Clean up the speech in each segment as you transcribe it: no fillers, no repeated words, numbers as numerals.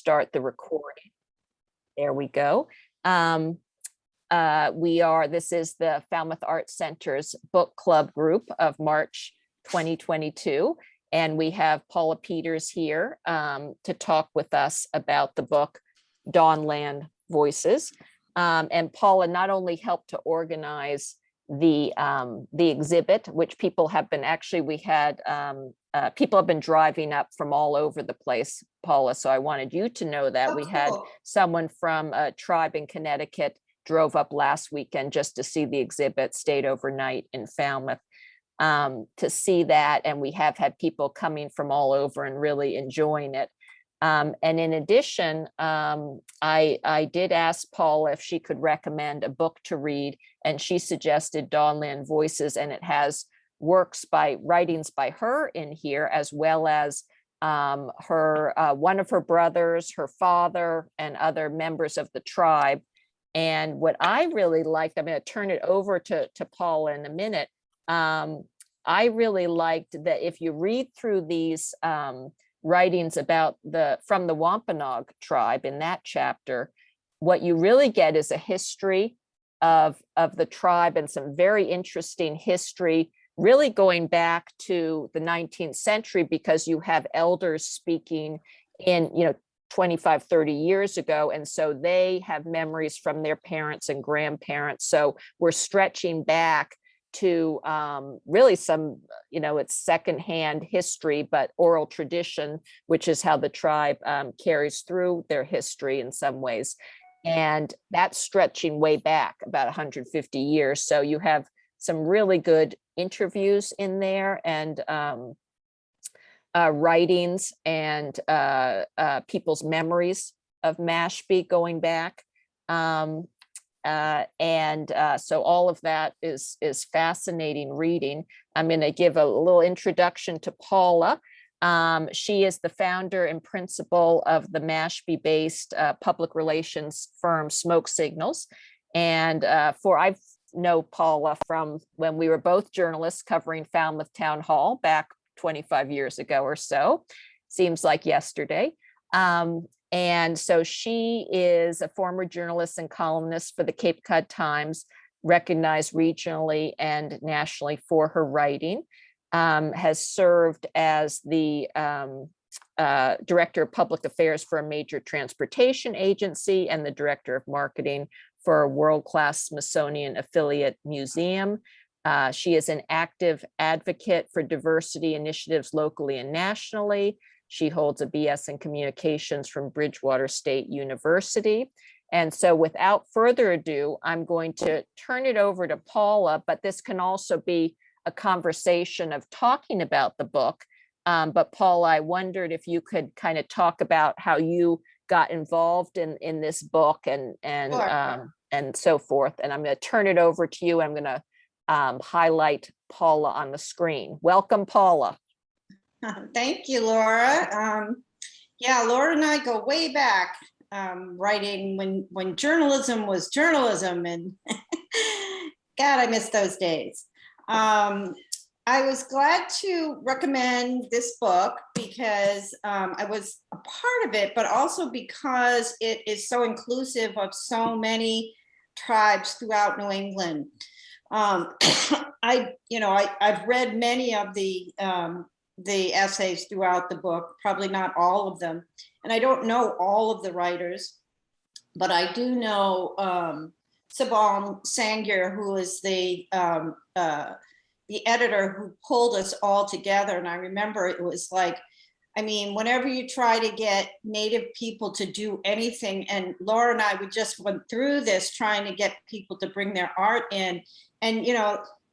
start the recording. There we go. This is the Falmouth Arts Center's book club group of March 2022. And we have Paula Peters here to talk with us about the book Dawnland Voices. And Paula not only helped to organize the exhibit, which people have been people have been driving up from all over the place, Paula. So I wanted you to know that we had someone from a tribe in Connecticut drove up last weekend just to see the exhibit, stayed overnight in Falmouth to see that. And we have had people coming from all over and really enjoying it. And in addition, I did ask Paula if she could recommend a book to read, and she suggested Dawnland Voices, and it has writings by her in here, as well as one of her brothers, her father, and other members of the tribe. And what I really liked, I'm going to turn it over to Paula in a minute. I really liked that if you read through these writings from the Wampanoag tribe in that chapter, what you really get is a history of the tribe and some very interesting history, really going back to the 19th century, because you have elders speaking in, 25, 30 years ago. And so they have memories from their parents and grandparents. So we're stretching back to really some, it's secondhand history, but oral tradition, which is how the tribe carries through their history in some ways. And that's stretching way back about 150 years. So you have some really good interviews in there, and writings and people's memories of Mashpee going back. So all of that is fascinating reading. I'm going to give a little introduction to Paula. She is the founder and principal of the Mashpee-based public relations firm Smoke Signals. And I know Paula from when we were both journalists covering Falmouth Town Hall back 25 years ago or so. Seems like yesterday. And so she is a former journalist and columnist for the Cape Cod Times, recognized regionally and nationally for her writing, has served as the director of public affairs for a major transportation agency and the director of marketing for a world-class Smithsonian affiliate museum. She is an active advocate for diversity initiatives locally and nationally. She holds a BS in communications from Bridgewater State University. And so without further ado, I'm going to turn it over to Paula, but this can also be a conversation of talking about the book. But Paula, I wondered if you could kind of talk about how you got involved in this book and so forth. And I'm going to turn it over to you. I'm going to highlight Paula on the screen. Welcome, Paula. Thank you, Laura. Laura and I go way back, writing when journalism was journalism, and God, I miss those days. I was glad to recommend this book because I was a part of it, but also because it is so inclusive of so many tribes throughout New England. I've read many of the essays throughout the book, probably not all of them. And I don't know all of the writers, but I do know Sabal Sangir, who is the editor who pulled us all together. And I remember it was like, whenever you try to get Native people to do anything, and Laura and I, we just went through this trying to get people to bring their art in. And,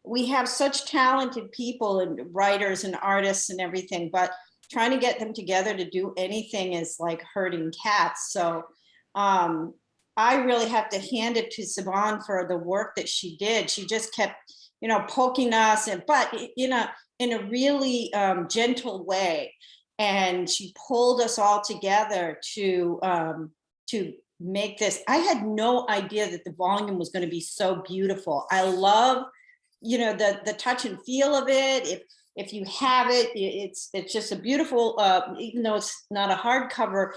we have such talented people and writers and artists and everything, but trying to get them together to do anything is like herding cats. So I really have to hand it to Saban for the work that she did. She just kept, poking us, but in a really gentle way. And she pulled us all together to make this. I had no idea that the volume was going to be so beautiful. I love, the touch and feel of it. If you have it, it's just a beautiful, even though it's not a hardcover,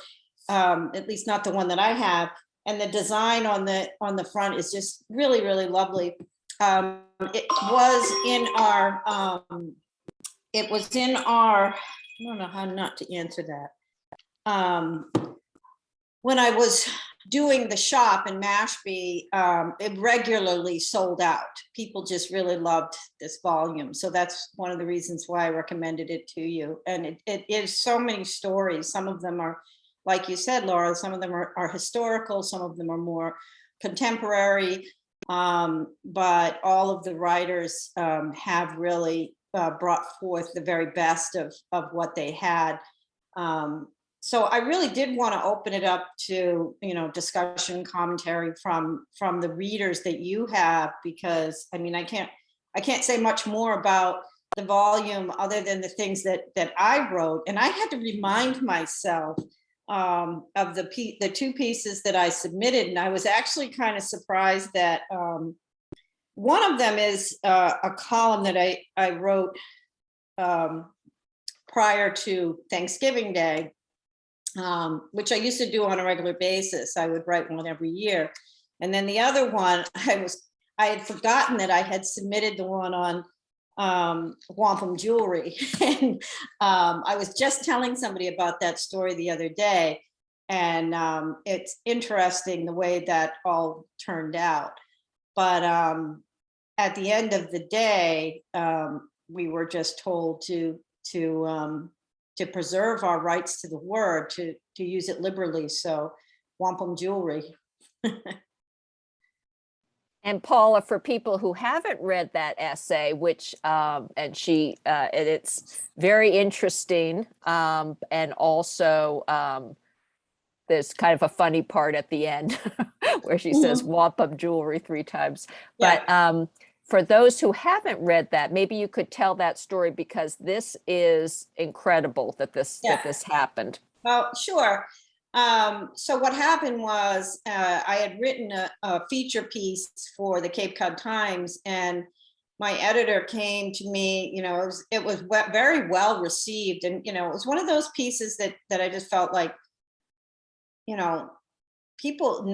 at least not the one that I have. And the design on the front is just really, really lovely. It was in our, I don't know how not to answer that. When I was doing the shop in Mashpee, it regularly sold out. People just really loved this volume. So that's one of the reasons why I recommended it to you. And it is so many stories. Some of them are, like you said, Laura, some of them are historical, some of them are more contemporary. But all of the writers have really brought forth the very best of what they had. So I really did want to open it up to, discussion, commentary from the readers that you have, because I mean, I can't say much more about the volume other than the things that I wrote. And I had to remind myself of the two pieces that I submitted. And I was actually kind of surprised that one of them is a column that I wrote prior to Thanksgiving Day, which I used to do on a regular basis. I would write one every year. And then the other one, I had forgotten that I had submitted the one on wampum jewelry. And I was just telling somebody about that story the other day. And it's interesting the way that all turned out. But at the end of the day, we were just told to preserve our rights to the word, to use it liberally. So wampum jewelry. And Paula, for people who haven't read that essay, which it's very interesting, and also there's kind of a funny part at the end where she says wampum jewelry 3 times. Yeah. But for those who haven't read that, maybe you could tell that story, because this is incredible that this happened. Well, sure. So what happened was I had written a feature piece for the Cape Cod Times, and my editor came to me. It was very well received, and it was one of those pieces that I just felt like, people,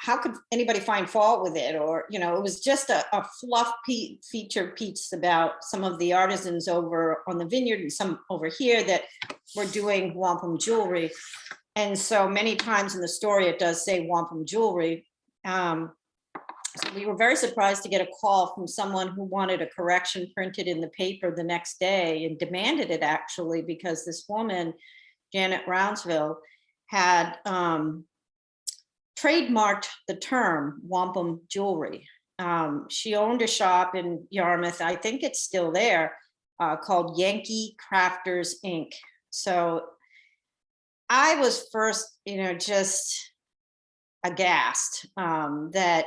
how could anybody find fault with it? Or, it was just a fluff feature piece about some of the artisans over on the vineyard and some over here that were doing wampum jewelry. And so many times in the story, it does say wampum jewelry. So we were very surprised to get a call from someone who wanted a correction printed in the paper the next day, and demanded it, actually, because this woman, Janet Roundsville, had trademarked the term wampum jewelry. She owned a shop in Yarmouth, I think it's still there, called Yankee Crafters Inc. So I was first, just aghast that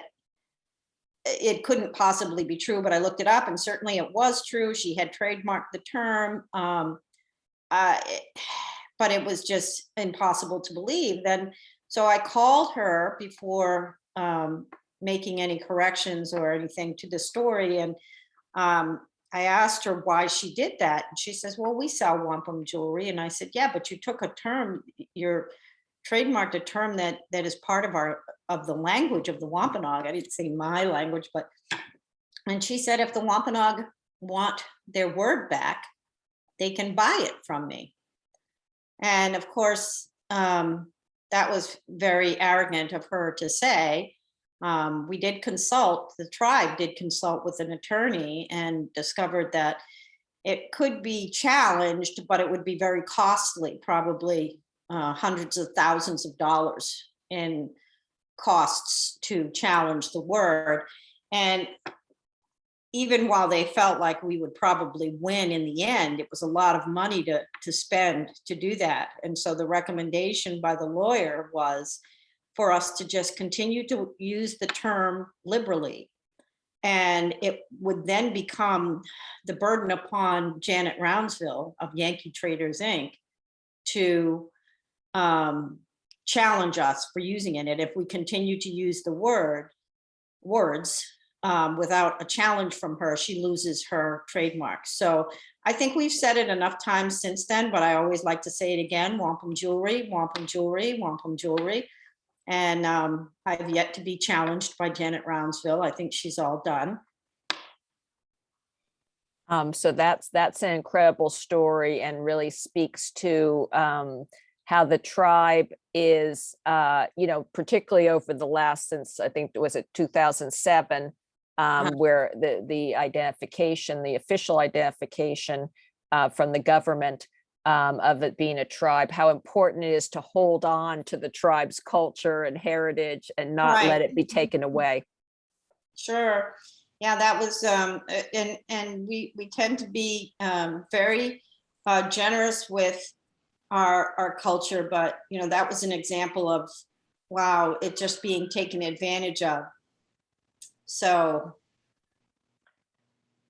it couldn't possibly be true, but I looked it up and certainly it was true. She had trademarked the term, but it was just impossible to believe. Then, so I called her before making any corrections or anything to the story, and I asked her why she did that. And she says, well, we sell wampum jewelry. And I said, yeah, but you took a term, you're trademarked a term that is part of the language of the Wampanoag. I didn't say my language, but, and she said, if the Wampanoag want their word back, they can buy it from me. And of course, that was very arrogant of her to say. We did consult, the tribe did consult with an attorney and discovered that it could be challenged, but it would be very costly, probably hundreds of thousands of dollars in costs to challenge the word. And even while they felt like we would probably win in the end, it was a lot of money to spend to do that. And so the recommendation by the lawyer was for us to just continue to use the term liberally. And it would then become the burden upon Janet Roundsville of Yankee Traders Inc. to challenge us for using it. And if we continue to use the words without a challenge from her, she loses her trademark. So I think we've said it enough times since then, but I always like to say it again: wampum jewelry, wampum jewelry, wampum jewelry. And I've yet to be challenged by Janet Roundsville. I think she's all done. So that's an incredible story and really speaks to how the tribe is, particularly over the last, since I think, was it 2007, where the identification, the official identification from the government of it being a tribe, how important it is to hold on to the tribe's culture and heritage and not let it be taken away. Sure. Yeah, that was, and we tend to be very generous with our culture, but that was an example of, wow, it just being taken advantage of. So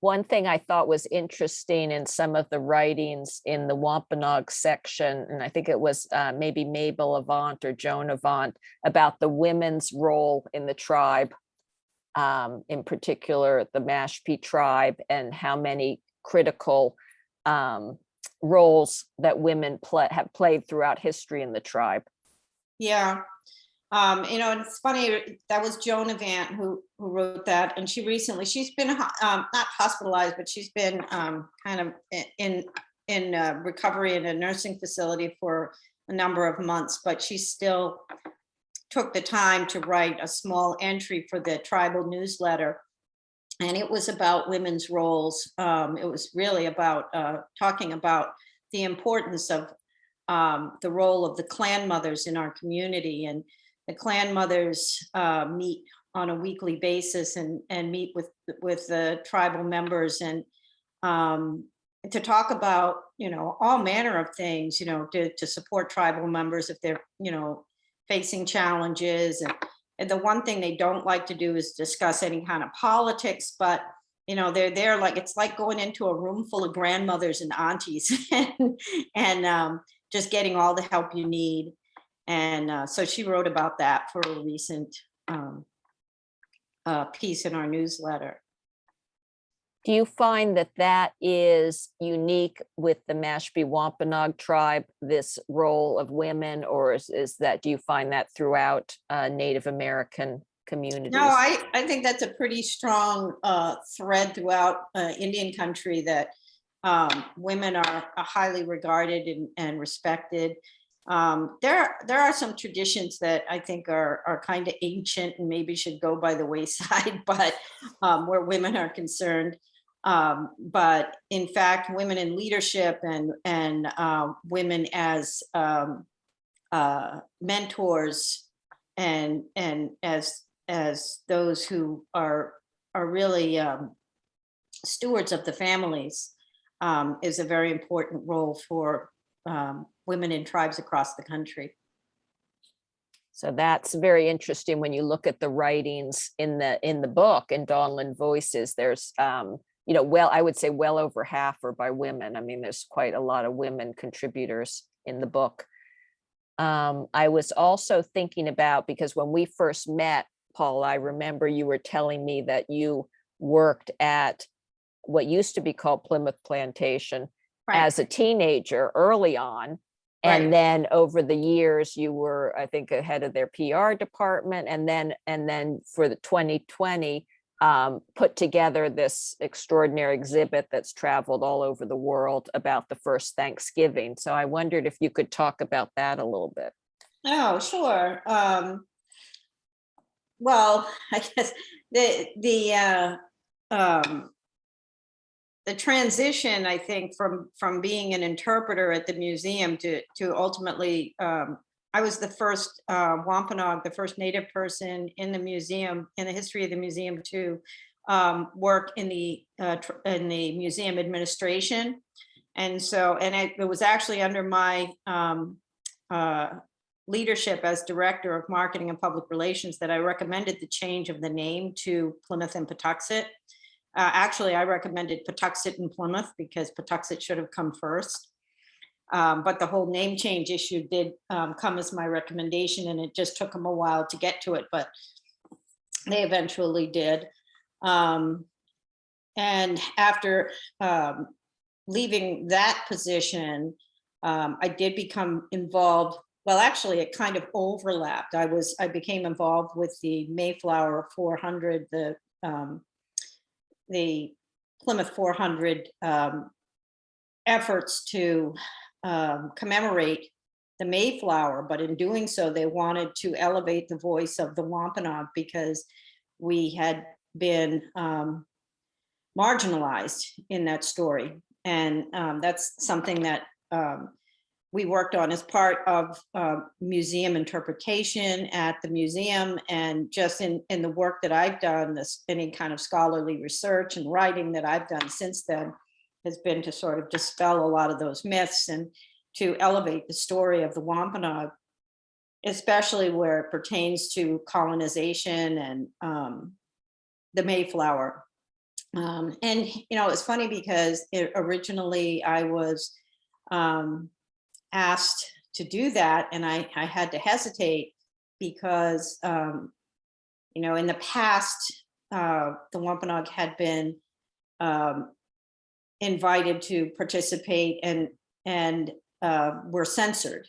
one thing I thought was interesting in some of the writings in the Wampanoag section, and I think it was maybe Mabel Avant or Joan Avant, about the women's role in the tribe, in particular the Mashpee tribe, and how many critical roles that women have played throughout history in the tribe. Yeah. And it's funny, that was Joan Avant who wrote that, and she's been not hospitalized, but she's been kind of in recovery in a nursing facility for a number of months, but she still took the time to write a small entry for the tribal newsletter, and it was about women's roles. It was really about talking about the importance of the role of the clan mothers in our community. And the clan mothers meet on a weekly basis and meet with the tribal members, and to talk about all manner of things, to support tribal members if they're facing challenges. And the one thing they don't like to do is discuss any kind of politics, but they're there, like it's like going into a room full of grandmothers and aunties and just getting all the help you need. And so she wrote about that for a recent piece in our newsletter. Do you find that that is unique with the Mashpee Wampanoag tribe, this role of women, or is that, do you find that throughout Native American communities? No, I think that's a pretty strong thread throughout Indian country, that women are highly regarded and respected. There are some traditions that I think are kind of ancient and maybe should go by the wayside, but where women are concerned. But in fact, women in leadership and women as mentors and as those who are really stewards of the families is a very important role for women in tribes across the country. So that's very interesting when you look at the writings in the book in Dawnland Voices. There's I would say well over half are by women. I mean, there's quite a lot of women contributors in the book. I was also thinking about, because when we first met, Paul, I remember you were telling me that you worked at what used to be called Plymouth Plantation as a teenager early on. And then over the years, you were, I think, head of their PR department. And then for the 2020, put together this extraordinary exhibit that's traveled all over the world about the first Thanksgiving. So I wondered if you could talk about that a little bit. Oh, sure. Well, I guess the transition, I think, from being an interpreter at the museum to ultimately, I was the first Wampanoag, the first Native person in the museum, in the history of the museum, to work in the museum administration. And so, it was actually under my leadership as director of marketing and public relations that I recommended the change of the name to Plymouth and Patuxet. Actually, I recommended Patuxet and Plymouth because Patuxet should have come first. But the whole name change issue did come as my recommendation, and it just took them a while to get to it, but they eventually did. And after leaving that position, I did become involved. Well, actually, it kind of overlapped. I became involved with the Mayflower 400, the Plymouth 400 efforts to commemorate the Mayflower, but in doing so, they wanted to elevate the voice of the Wampanoag because we had been marginalized in that story. And that's something that we worked on as part of museum interpretation at the museum, and just in the work that I've done, any kind of scholarly research and writing that I've done since then has been to sort of dispel a lot of those myths and to elevate the story of the Wampanoag, especially where it pertains to colonization and the Mayflower. And, it's funny because originally I was asked to do that, and I had to hesitate because, in the past, the Wampanoag had been invited to participate and were censored.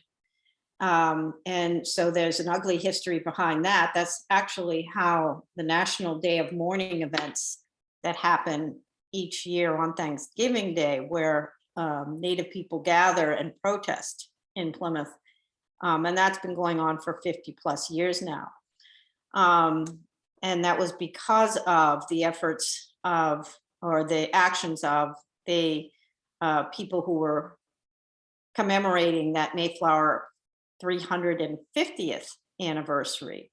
And so there's an ugly history behind that. That's actually how the National Day of Mourning events that happen each year on Thanksgiving Day, where Native people gather and protest in Plymouth. And that's been going on for 50 plus years now. And that was because of the efforts of, or the actions of the people who were commemorating that Mayflower 350th anniversary.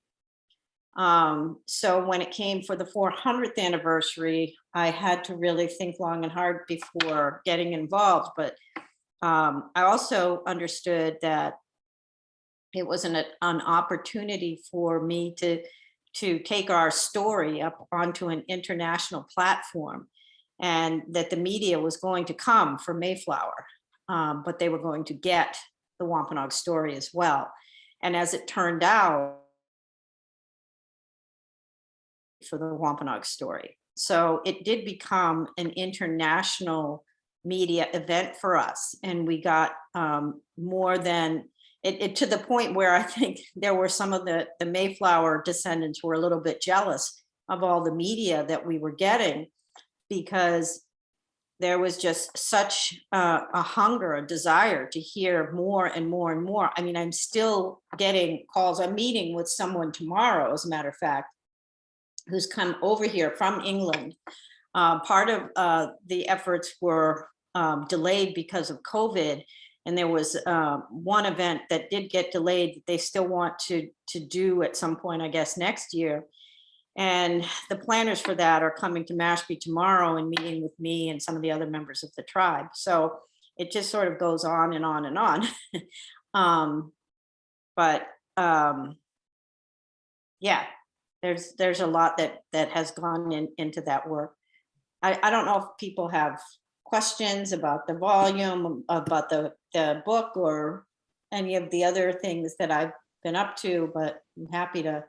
So when it came for the 400th anniversary, I had to really think long and hard before getting involved. But I also understood that it was an opportunity for me to take our story up onto an international platform, and that the media was going to come for Mayflower, but they were going to get the Wampanoag story as well. And as it turned out, for the Wampanoag story. So it did become an international media event for us. And we got more than, it to the point where I think there were some of the Mayflower descendants were a little bit jealous of all the media that we were getting, because there was just such a hunger, a desire to hear more and more and more. I mean, I'm still getting calls. I'm meeting with someone tomorrow, as a matter of fact, who's come over here from England. Part of the efforts were delayed because of COVID. And there was one event that did get delayed that they still want to do at some point, I guess, next year. And the planners for that are coming to Mashpee tomorrow and meeting with me and some of the other members of the tribe. So it just sort of goes on and on and on. Yeah, there's a lot that has gone into that work. I don't know if people have questions about the volume, about the book, or any of the other things that I've been up to, but I'm happy to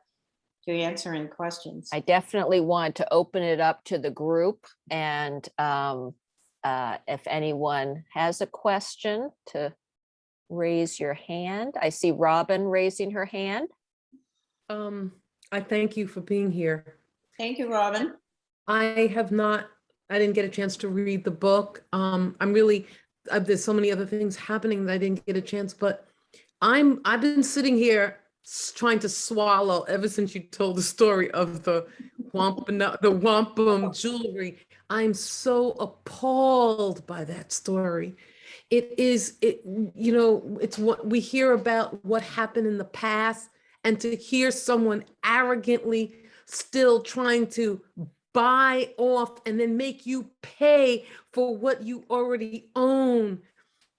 answer any questions. I definitely want to open it up to the group, and if anyone has a question, to raise your hand. I see Robin raising her hand. I thank you for being here. Thank you, Robin. I didn't get a chance to read the book. There's so many other things happening that I didn't get a chance, but I've been sitting here trying to swallow ever since you told the story of the wampum jewelry. I'm so appalled by that story. It's what we hear about what happened in the past, and to hear someone arrogantly still trying to buy off and then make you pay for what you already own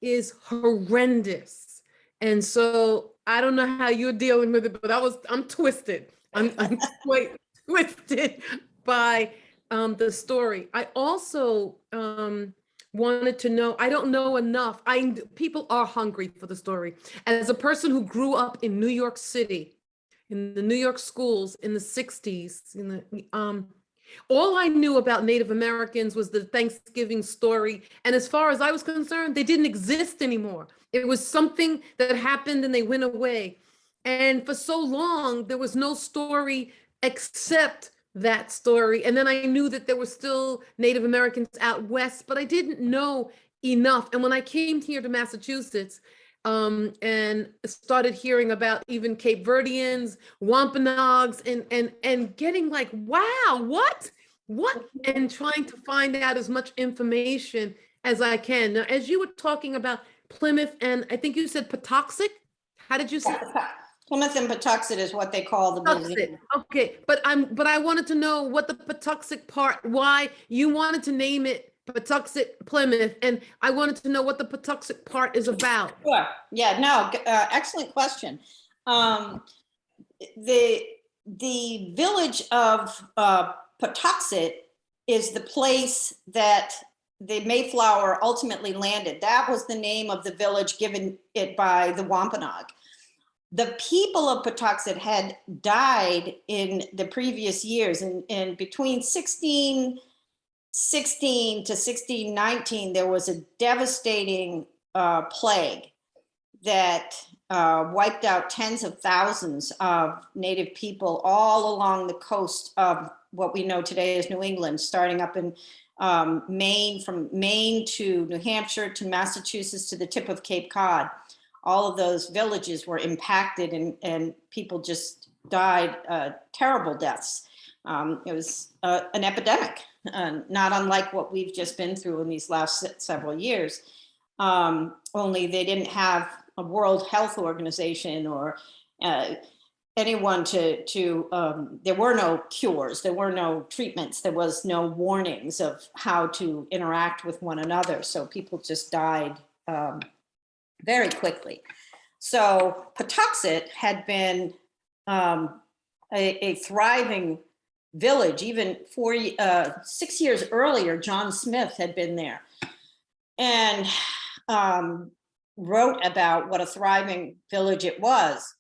is horrendous. And so I don't know how you're dealing with it, but I'm twisted. I'm quite twisted by the story. I also wanted to know, I don't know enough. People are hungry for the story. As a person who grew up in New York City, in the New York schools in the 60s, All I knew about Native Americans was the Thanksgiving story. And as far as I was concerned, they didn't exist anymore. It was something that happened and they went away. And for so long, there was no story except that story. And then I knew that there were still Native Americans out west, but I didn't know enough. And when I came here to Massachusetts, and started hearing about even Cape Verdeans, Wampanoags, and getting like, wow, what? And trying to find out as much information as I can. Now, as you were talking about Plymouth, and I think you said Patuxent. How did you say? Plymouth and Patuxent is what they call the museum. Okay, but I wanted to know what the Patuxent part, why you wanted to name it Patuxent Plymouth, and I wanted to know what the Patuxent part is about. Sure. Yeah, no, excellent question. The village of Patuxent is the place that the Mayflower ultimately landed. That was the name of the village given it by the Wampanoag. The people of Patuxent had died in the previous years, in between 1616 to 1619, there was a devastating plague that wiped out tens of thousands of Native people all along the coast of what we know today as New England, starting up in Maine, from Maine to New Hampshire to Massachusetts to the tip of Cape Cod. All of those villages were impacted, and people just died terrible deaths. It was an epidemic, not unlike what we've just been through in these last several years. Only they didn't have a World Health Organization or anyone there were no cures, there were no treatments, there was no warnings of how to interact with one another. So people just died very quickly. So Patuxent had been a thriving village. Even 6 years earlier, John Smith had been there and wrote about what a thriving village it was.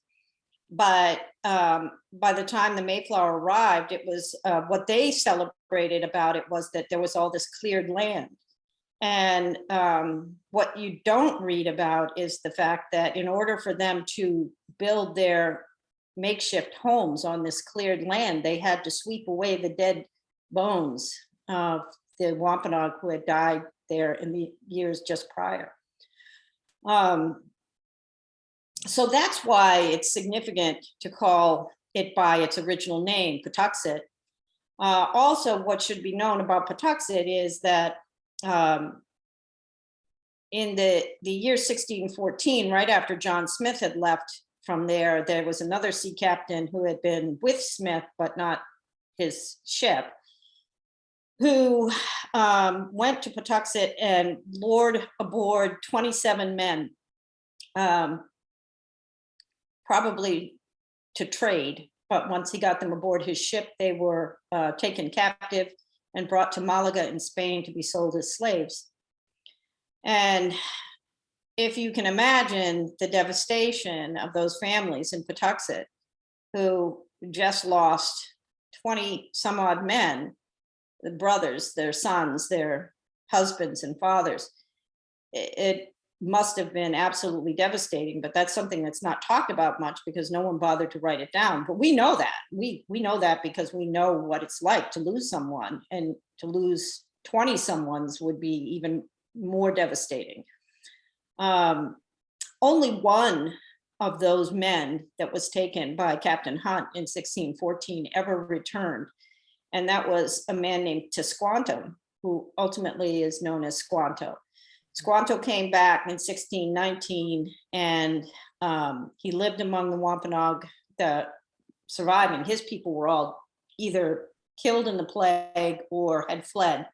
But by the time the Mayflower arrived, it was what they celebrated about it was that there was all this cleared land. And what you don't read about is the fact that in order for them to build their makeshift homes on this cleared land, they had to sweep away the dead bones of the Wampanoag who had died there in the years just prior. So that's why it's significant to call it by its original name, Patuxent. Also, what should be known about Patuxent is that in the year 1614, right after John Smith had left from there, there was another sea captain who had been with Smith, but not his ship, who went to Patuxent and lured aboard 27 men, probably to trade. But once he got them aboard his ship, they were taken captive and brought to Malaga in Spain to be sold as slaves. And if you can imagine the devastation of those families in Patuxent who just lost 20 some odd men, the brothers, their sons, their husbands and fathers, it must have been absolutely devastating. But that's something that's not talked about much because no one bothered to write it down. But we know that. We know that because we know what it's like to lose someone, and to lose 20 someones would be even more devastating. Only one of those men that was taken by Captain Hunt in 1614 ever returned. And that was a man named Tisquanto, who ultimately is known as Squanto. Squanto came back in 1619, and he lived among the Wampanoag that surviving. His people were all either killed in the plague or had fled.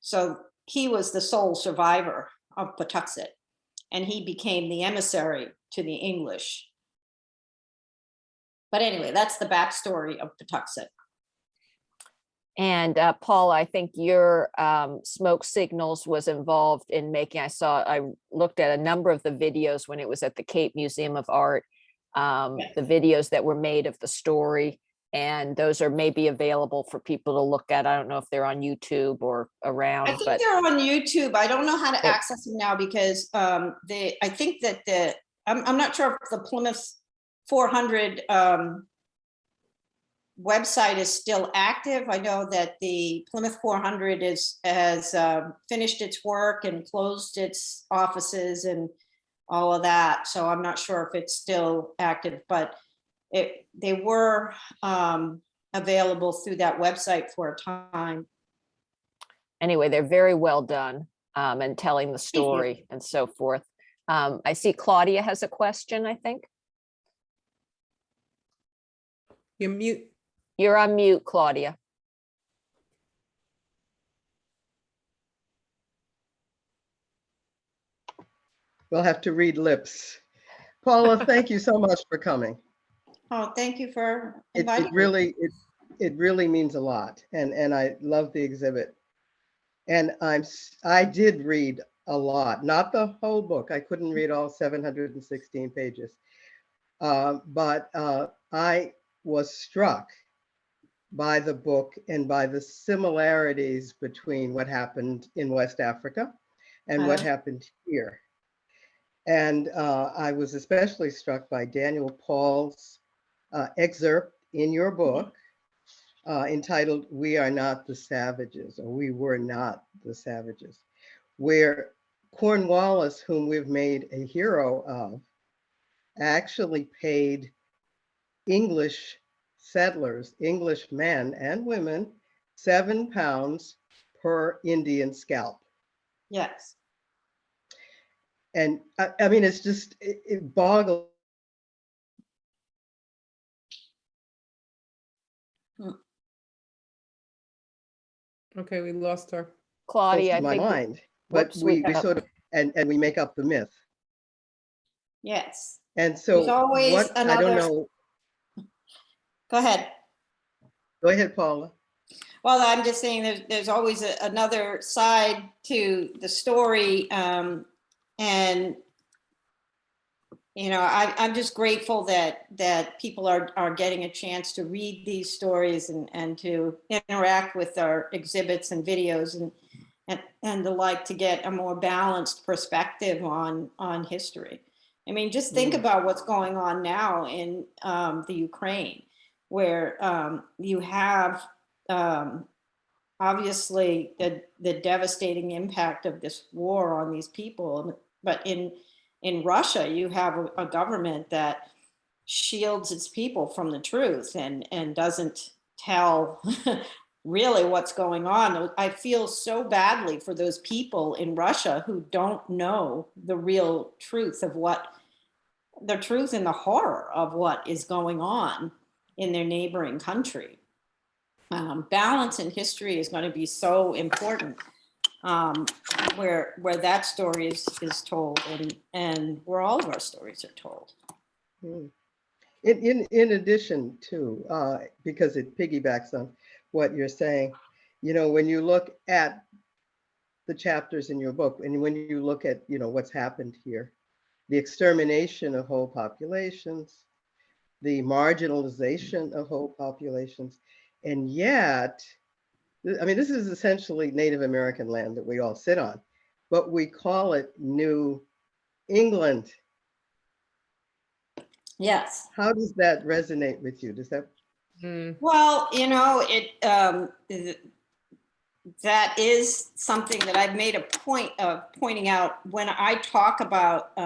So he was the sole survivor of Patuxent, and he became the emissary to the English. But anyway, that's the backstory of Patuxent. And Paul, I think your smoke signals was involved in making, I looked at a number of the videos when it was at the Cape Museum of Art, the videos that were made of the story. And those are maybe available for people to look at. I don't know if they're on YouTube or around, I think but they're on YouTube. I don't know how to Yep. access them now because I think that I'm not sure if the Plymouth 400 website is still active. I know that the Plymouth 400 has finished its work and closed its offices and all of that. So I'm not sure if it's still active, but they were available through that website for a time. anyway, they're very well done and telling the you. story and so forth. I see Claudia has a question, I think. You're mute. You're on mute, Claudia. We'll have to read lips. Paula, thank you so much for coming. Oh, thank you for It inviting me. really means a lot, and I love the exhibit. And I did read a lot, not the whole book. I couldn't read all 716 pages, but I was struck by the book and by the similarities between what happened in West Africa and what happened here. And I was especially struck by Daniel Paul's excerpt in your book entitled "We Are Not the Savages," or "We Were Not the Savages," where Cornwallis, whom we've made a hero of, actually paid English settlers, English men and women, £7 per Indian scalp. Yes. And I mean, it's just, it boggles. Okay, we lost her. Claudia, I my think. mind, but Whoops, we got- sort of, and we make up the myth. Yes. And so There's always what, I don't another- know. Go ahead. Go ahead, Paula. Well, I'm just saying there's always another side to the story. And, you know, I'm just grateful that people are getting a chance to read these stories and to interact with our exhibits and videos and the like, to get a more balanced perspective on history. I mean, just think about what's going on now in the Ukraine, where you have obviously the devastating impact of this war on these people. But in Russia, you have a government that shields its people from the truth and doesn't tell really what's going on. I feel so badly for those people in Russia who don't know the real truth of the truth and the horror of what is going on in their neighboring country. Balance in history is going to be so important, where that story is told, and where all of our stories are told. In addition to, because it piggybacks on what you're saying, you know, when you look at the chapters in your book, and when you look at, you know, what's happened here, the extermination of whole populations, the marginalization of whole populations, and yet, I mean, this is essentially Native American land that we all sit on, but we call it New England. Yes. How does that resonate with you? Does that? Well, you know, that is something that I've made a point of pointing out when I talk about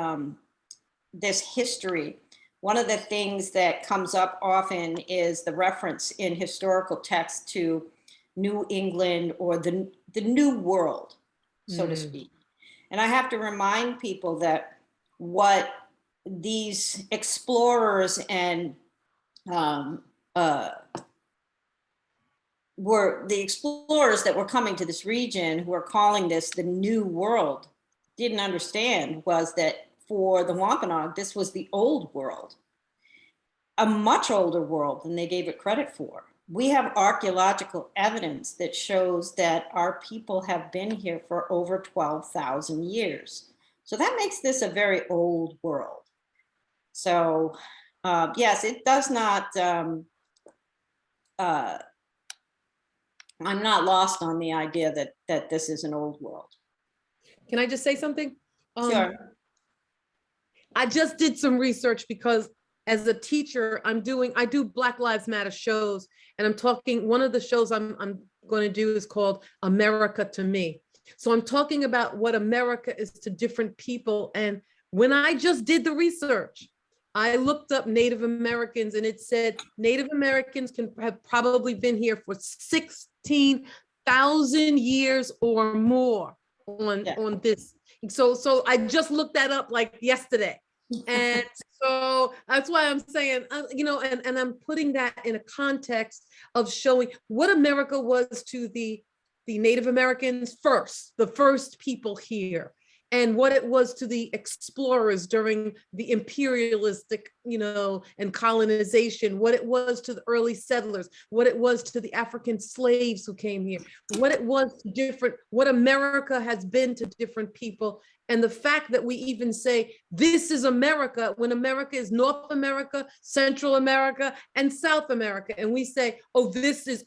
this history. One of the things that comes up often is the reference in historical texts to New England or the New World, so to speak. And I have to remind people that what these explorers and were the explorers that were coming to this region, who are calling this the New World, didn't understand was that for the Wampanoag, this was the old world, a much older world than they gave it credit for. We have archaeological evidence that shows that our people have been here for over 12,000 years. So that makes this a very old world. So yes, it does not I'm not lost on the idea that this is an old world. Can I just say something? Sure. I just did some research because as a teacher, I do Black Lives Matter shows, and I'm talking, one of the shows I'm going to do is called America to Me. So I'm talking about what America is to different people. And when I just did the research, I looked up Native Americans, and it said Native Americans can have probably been here for 16,000 years or more on this. So I just looked that up like yesterday. And so that's why I'm saying, and I'm putting that in a context of showing what America was to the Native Americans first, the first people here, and what it was to the explorers during the imperialistic, and colonization, what it was to the early settlers, what it was to the African slaves who came here, what it was to what America has been to different people. And the fact that we even say, this is America, when America is North America, Central America, and South America. And we say, oh,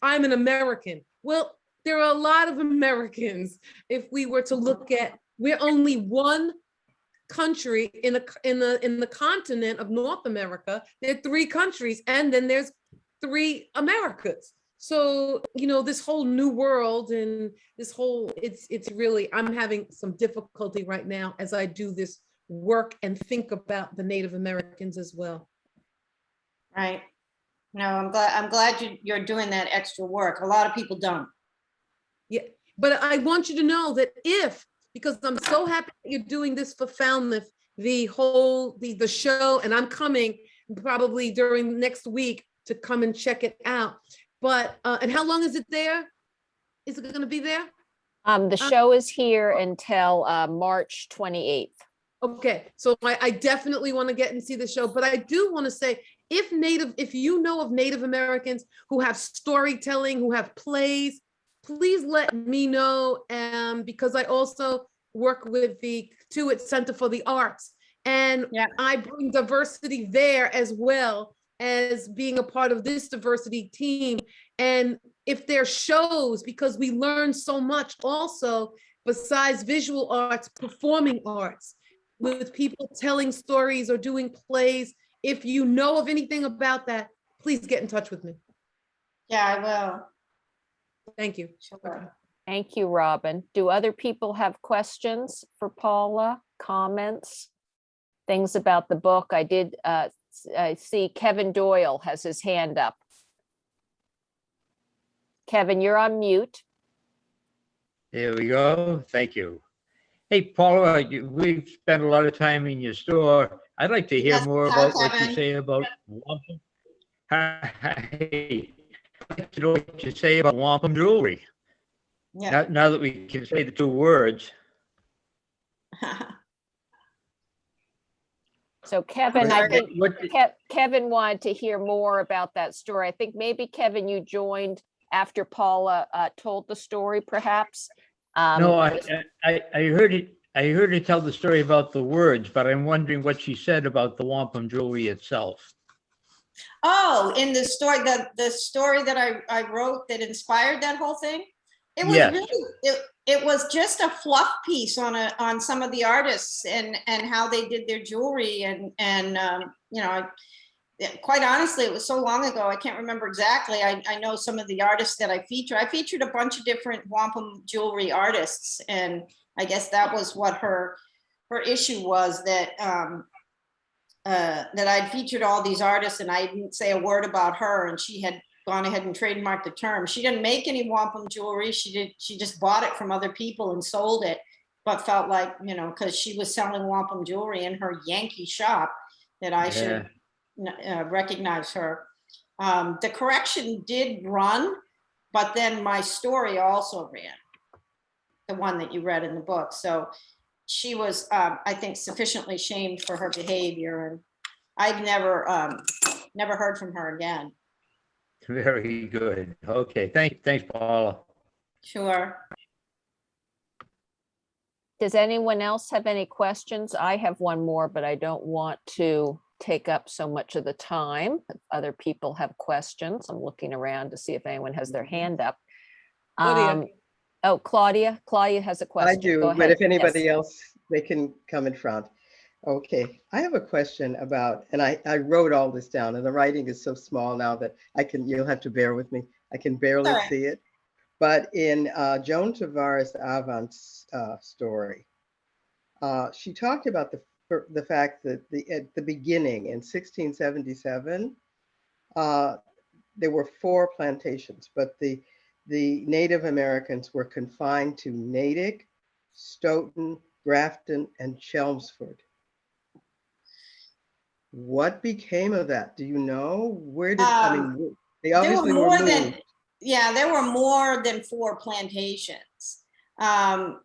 I'm an American. Well, there are a lot of Americans. If we were to look at, we're only one country in the continent of North America. There are 3 countries, and then there's 3 Americas. So, this whole new world and this whole, it's really, I'm having some difficulty right now as I do this work and think about the Native Americans as well. Right. No, I'm glad you're doing that extra work. A lot of people don't. Yeah, but I want you to know that because I'm so happy that you're doing this for Falmouth, the show, and I'm coming probably during next week to come and check it out. But, and how long is it there? Is it going to be there? The show is here until March 28th. Okay, so I definitely want to get and see the show, but I do want to say, if you know of Native Americans who have storytelling, who have plays, please let me know, because I also work with the Tuitt Center for the Arts, and I bring diversity there as well as being a part of this diversity team. And if there are shows, because we learn so much also, besides visual arts, performing arts, with people telling stories or doing plays, if you know of anything about that, please get in touch with me. Yeah, I will. Thank you. Sure. Thank you, Robin. Do other people have questions for Paula, comments, things about the book? I did I see Kevin Doyle has his hand up. Kevin, you're on mute. There we go. Thank you. Hey, Paula, we've spent a lot of time in your store. I'd like to hear more about what you say about wampum. Hey, I'd like to know what you say about wampum jewelry. Yeah. Now that we can say the 2 words. So Kevin, I think What- Kevin wanted to hear more about that story. I think maybe Kevin, you joined after Paula told the story, perhaps. No, I heard it. I heard her tell the story about the words, but I'm wondering what she said about the wampum jewelry itself. Oh, in the story, the story that I wrote that inspired that whole thing. It was Yes. really, it was just a fluff piece on some of the artists and how they did their jewelry and quite honestly, it was so long ago, I can't remember exactly. I know some of the artists that I featured. I featured a bunch of different wampum jewelry artists, and I guess that was what her issue was, that that I'd featured all these artists and I didn't say a word about her, and she had gone ahead and trademarked the term. She didn't make any wampum jewelry. She just bought it from other people and sold it, but felt like, because she was selling wampum jewelry in her Yankee shop, that I should recognize her. The correction did run, but then my story also ran, the one that you read in the book. So she was, I think, sufficiently shamed for her behavior, and I've never heard from her again. Very good. Okay. Thanks, Paula. Sure. Does anyone else have any questions? I have one more, but I don't want to take up so much of the time. If other people have questions, I'm looking around to see if anyone has their hand up. Claudia. Oh, Claudia has a I question. do, Go but ahead. if anybody Yes. else, they can come in front. Okay, I have a question about, and I wrote all this down, and the writing is so small now that you'll have to bear with me. I can barely Sorry. see it. But in Joan Tavares Avant's story, she talked about the fact that at the beginning in 1677, there were 4 plantations, but the Native Americans were confined to Natick, Stoughton, Grafton, and Chelmsford. What became of that? Do you know? Where did, I mean, they obviously there were were more than, moved. yeah, there were more than 4 plantations. I'd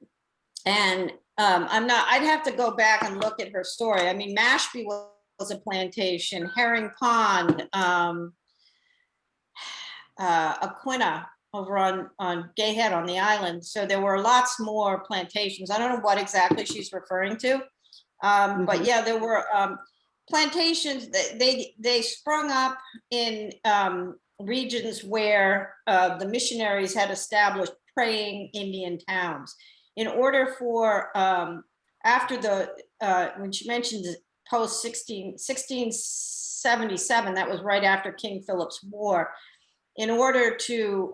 have to go back and look at her story. I mean, Mashpee was a plantation, Herring Pond, Aquina over on Gay Head on the island. So there were lots more plantations. I don't know what exactly she's referring to. But yeah, there were plantations. They sprung up in regions where the missionaries had established praying Indian towns. In order for, after the, when she mentioned post 1677, that was right after King Philip's War, in order to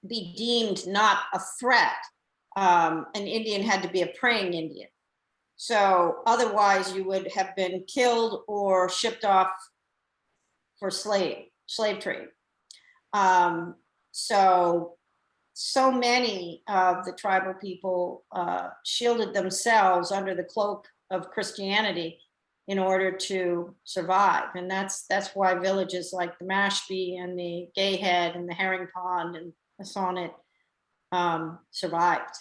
be deemed not a threat, an Indian had to be a praying Indian. So otherwise you would have been killed or shipped off for slave trade. So many of the tribal people shielded themselves under the cloak of Christianity in order to survive. And that's why villages like the Mashpee and the Gay Head and the Herring Pond and the Sonnet survived.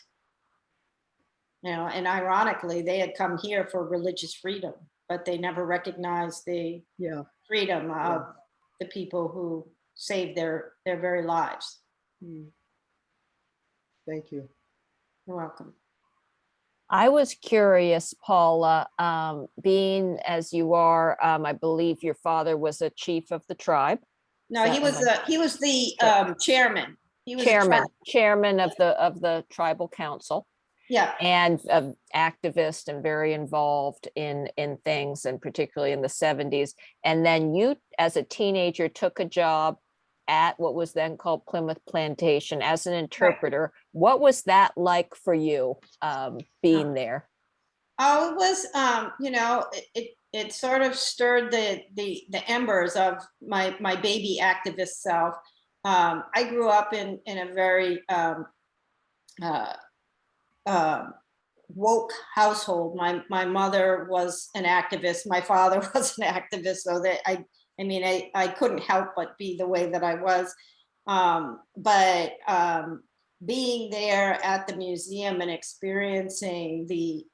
You know, and ironically, they had come here for religious freedom, but they never recognized the freedom of the people who saved their very lives. Thank you. You're welcome. I was curious, Paula, being as you are, I believe your father was a chief of the tribe. No, he was the chairman. He was chairman of the tribal council. Yeah. And an activist and very involved in things, and particularly in the 70s. And then you, as a teenager, took a job at what was then called Plymouth Plantation as an interpreter. Right. What was that like for you, being there? Oh, it was, you know, it sort of stirred the embers of my baby activist self. I grew up in a very woke household. My mother was an activist. My father was an activist. So that I couldn't help but be the way that I was. But being there at the museum and experiencing the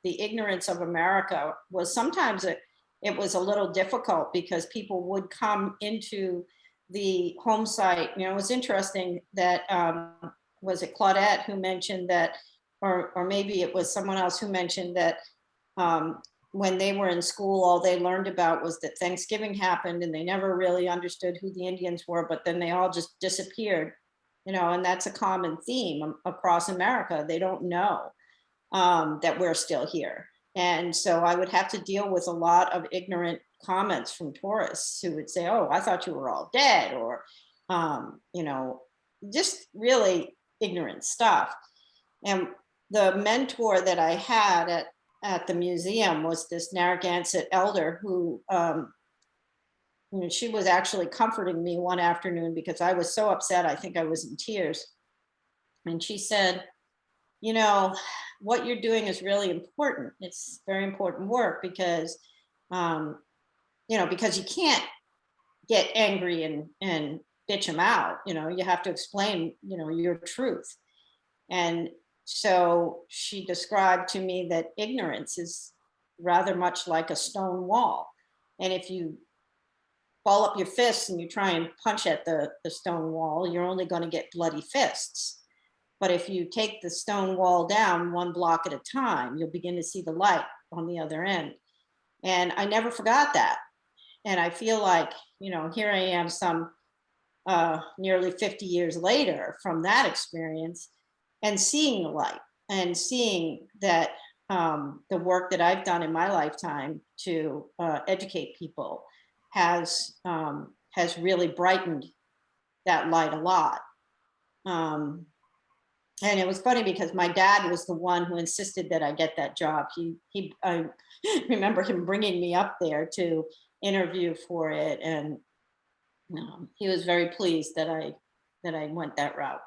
ignorance of America was sometimes it was a little difficult, because people would come into the home site. You know, it was interesting that was it Claudette who mentioned that, or maybe it was someone else who mentioned that when they were in school, all they learned about was that Thanksgiving happened, and they never really understood who the Indians were, but then they all just disappeared, you know, and that's a common theme across America. They don't know that we're still here. And so I would have to deal with a lot of ignorant comments from tourists who would say, oh, I thought you were all dead, or, you know, just really ignorant stuff. And the mentor that I had at the museum was this Narragansett elder who, you know, she was actually comforting me one afternoon because I was so upset. I think I was in tears. And she said, you know, what you're doing is really important. It's very important work, because, you know, because you can't get angry and bitch them out. You know, you have to explain, you know, your truth. And so she described to me that ignorance is rather much like a stone wall. And if you ball up your fists and you try and punch at the stone wall, you're only going to get bloody fists. But if you take the stone wall down one block at a time, you'll begin to see the light on the other end. And I never forgot that. And I feel like, you know, here I am some nearly 50 years later from that experience, and seeing the light and seeing that the work that I've done in my lifetime to educate people has really brightened that light a lot. And it was funny because my dad was the one who insisted that I get that job. I remember him bringing me up there to interview for it, and he was very pleased that I went that route.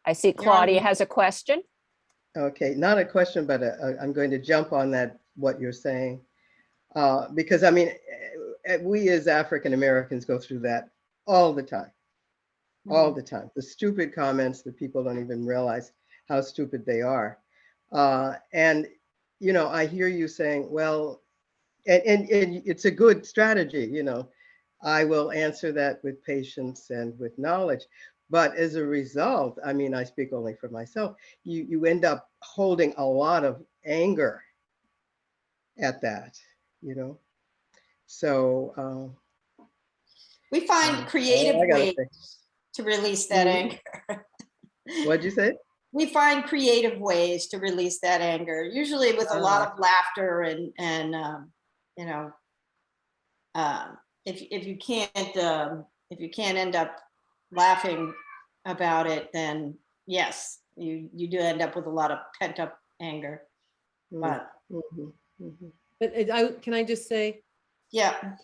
I see Claudia has a question. Okay, not a question, but I'm going to jump on that, what you're saying. Because I mean, we as African Americans go through that all the time, all the time. The stupid comments that people don't even realize how stupid they are. And, you know, I hear you saying, well, and it's a good strategy, you know, I will answer that with patience and with knowledge. But as a result, I mean, I speak only for myself, you end up holding a lot of anger at that, you know. So we find creative ways to release that anger. What'd you say? We find creative ways to release that anger, usually with a lot of laughter and you know, if you can't end up laughing about it, then yes, you do end up with a lot of pent up anger. But can I just say, yeah,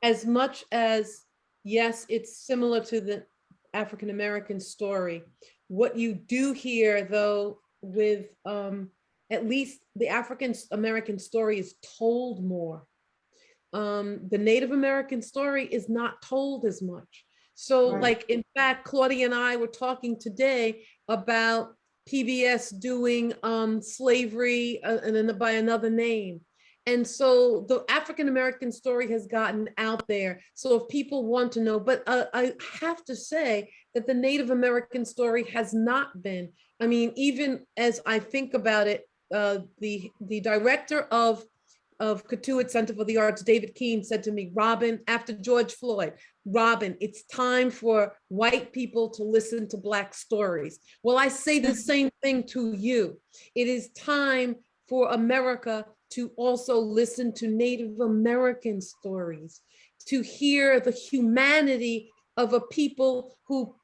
as much as, yes, it's similar to the African American story, what you do hear though with at least the African American story is told more. The Native American story is not told as much. So like, in fact, Claudia and I were talking today about PBS doing slavery and then by another name. And so the African American story has gotten out there. So if people want to know, but I have to say that the Native American story has not been. I mean, even as I think about it, the director of Katuitt Center for the Arts, David Keene, said to me, Robin, after George Floyd, Robin, it's time for white people to listen to Black stories. Well, I say the same thing to you. It is time for America to also listen to Native American stories, to hear the humanity of a people who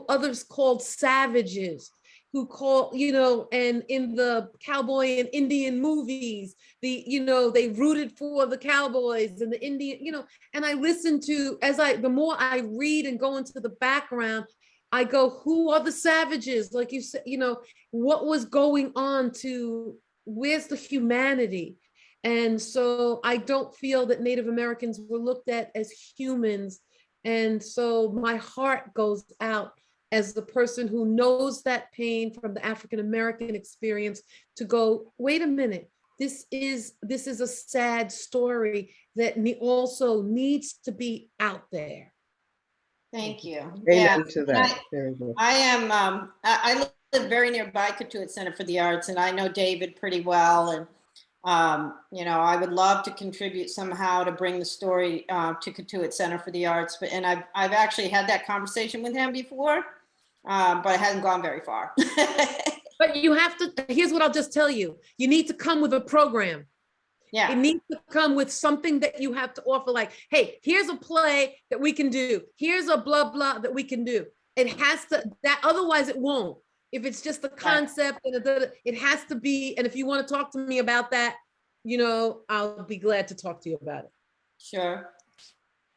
others called savages, who call, you know, and in the cowboy and Indian movies, they rooted for the cowboys and the Indian, you know, and I listen to, the more I read and go into the background, I go, who are the savages? Like you said, you know, what was going on where's the humanity? And so I don't feel that Native Americans were looked at as humans. And so my heart goes out as the person who knows that pain from the African American experience to go, wait a minute, this is a sad story that also needs to be out there. Thank you. Amen to that. I live very nearby Katuitt Center for the Arts, and I know David pretty well. And you know, I would love to contribute somehow to bring the story to Katuitt Center for the Arts. And I've actually had that conversation with him before, but it hasn't gone very far. But you have to, here's what I'll just tell you. You need to come with a program. Yeah. It needs to come with something that you have to offer, like, hey, here's a play that we can do. Here's a blah, blah that we can do. It has to, otherwise it won't. If it's just the concept, and it has to be, and if you want to talk to me about that, you know, I'll be glad to talk to you about it. Sure.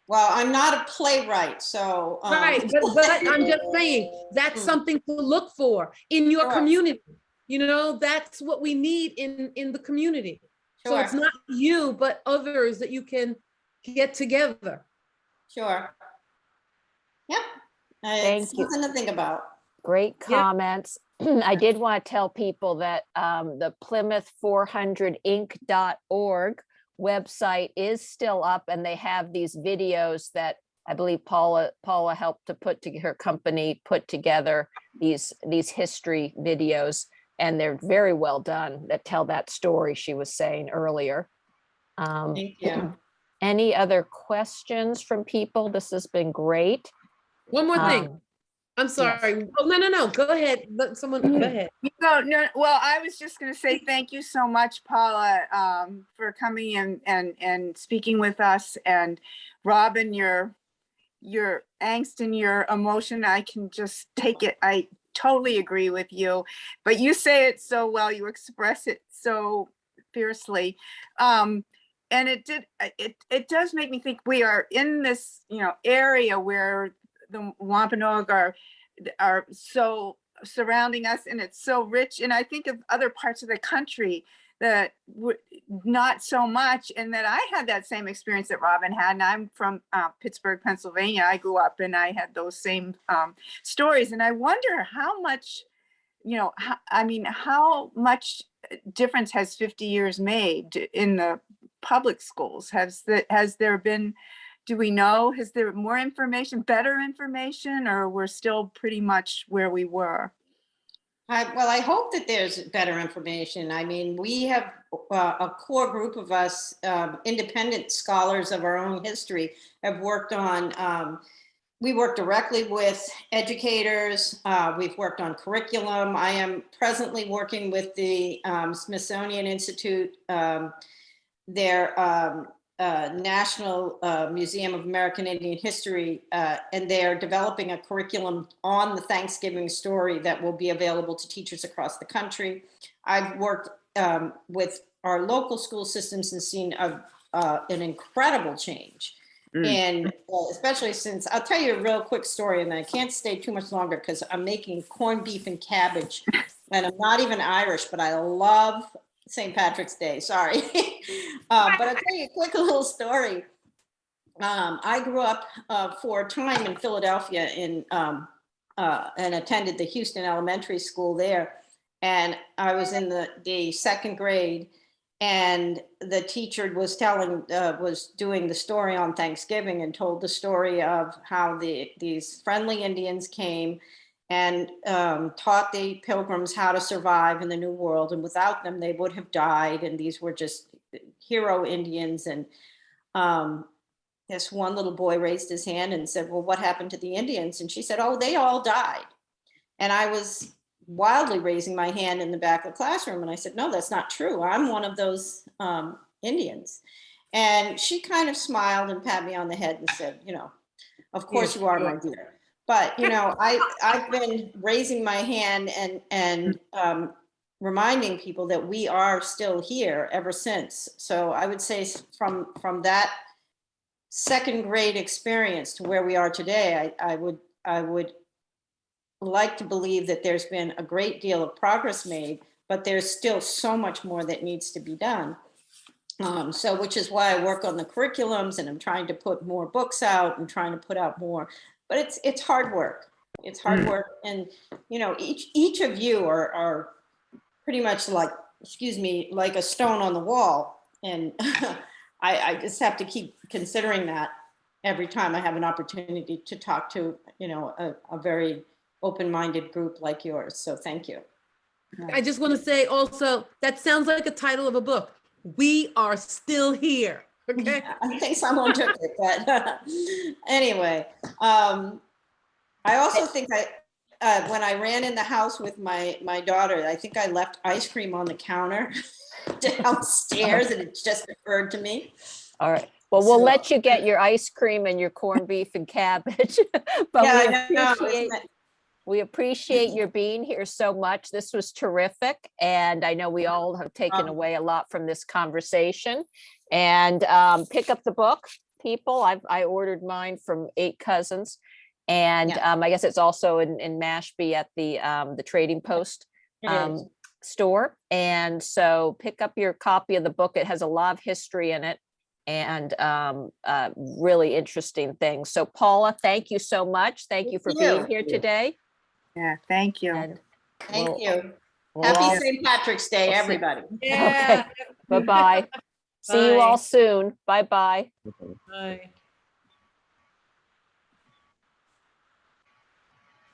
Well, I'm not a playwright, so. Right, but I'm just saying, that's something to look for in your community. You know, that's what we need in the community. Sure. So it's not you, but others that you can get together. Sure. Yep. Thank you. Something to think about. Great comments. Yep. I did want to tell people that the Plymouth400inc.org website is still up, and they have these videos that I believe Paula helped to her company put together, these history videos. and they're very well done that tell that story she was saying earlier. Thank you. Any other questions from people? This has been great. One more thing. I'm sorry. Oh, no. Go ahead. Let someone go ahead. No. Well, I was just going to say thank you so much, Paula, for coming and speaking with us. And Robin, your angst and your emotion, I can just take it. I totally agree with you. But you say it so well. You express it so fiercely. And it does make me think we are in this, area where the Wampanoag are so surrounding us, and it's so rich. And I think of other parts of the country that not so much, and that I had that same experience that Robin had. And I'm from Pittsburgh, Pennsylvania. I grew up and I had those same stories. And I wonder how much, how much difference has 50 years made in the public schools? Has there been, do we know, has there more information, better information, or we're still pretty much where we were? I hope that there's better information. I mean, we have a core group of us, independent scholars of our own history, have worked on, we work directly with educators. We've worked on curriculum. I am presently working with the Smithsonian Institute, their National Museum of American Indian History, and they're developing a curriculum on the Thanksgiving story that will be available to teachers across the country. I've worked with our local school systems and seen an incredible change. And especially since, I'll tell you a real quick story, and I can't stay too much longer because I'm making corned beef and cabbage, and I'm not even Irish, but I love St. Patrick's Day, sorry. But I'll tell you a quick little story. I grew up for a time in Philadelphia and attended the Houston Elementary School there. And I was in the second grade, and the teacher was doing the story on Thanksgiving and told the story of how these friendly Indians came and taught the pilgrims how to survive in the New World. And without them, they would have died. And these were just hero Indians. And this one little boy raised his hand and said, well, what happened to the Indians? And she said, oh, they all died. And I was wildly raising my hand in the back of the classroom. And I said, no, that's not true. I'm one of those Indians. And she kind of smiled and pat me on the head and said, of course you are, my dear. But, I've been raising my hand and reminding people that we are still here ever since. So I would say from that second grade experience to where we are today, I would like to believe that there's been a great deal of progress made, but there's still so much more that needs to be done. Which is why I work on the curriculums, and I'm trying to put more books out and trying to put out more. But it's hard work. It's hard work. And, each of you are pretty much like a stone on the wall. And I just have to keep considering that every time I have an opportunity to talk to, a very open-minded group like yours. So thank you. I just want to say also, that sounds like a title of a book. We are still here. Okay. I think someone took it, but anyway, I also think when I ran in the house with my daughter, I think I left ice cream on the counter downstairs, and it just occurred to me. All right. Well, we'll let you get your ice cream and your corned beef and cabbage, but yeah, we appreciate your being here so much. This was terrific. And I know we all have taken away a lot from this conversation. And pick up the book, people. I ordered mine from 8 Cousins. And I guess it's also in Mashpee at the Trading Post store. And so pick up your copy of the book. It has a lot of history in it and really interesting things. So Paula, thank you so much. Thank you for being here today. Yeah, thank you. And thank you. Happy St. Patrick's Day, everybody. Yeah. Okay. Bye-bye. See you all soon. Bye-bye. Bye.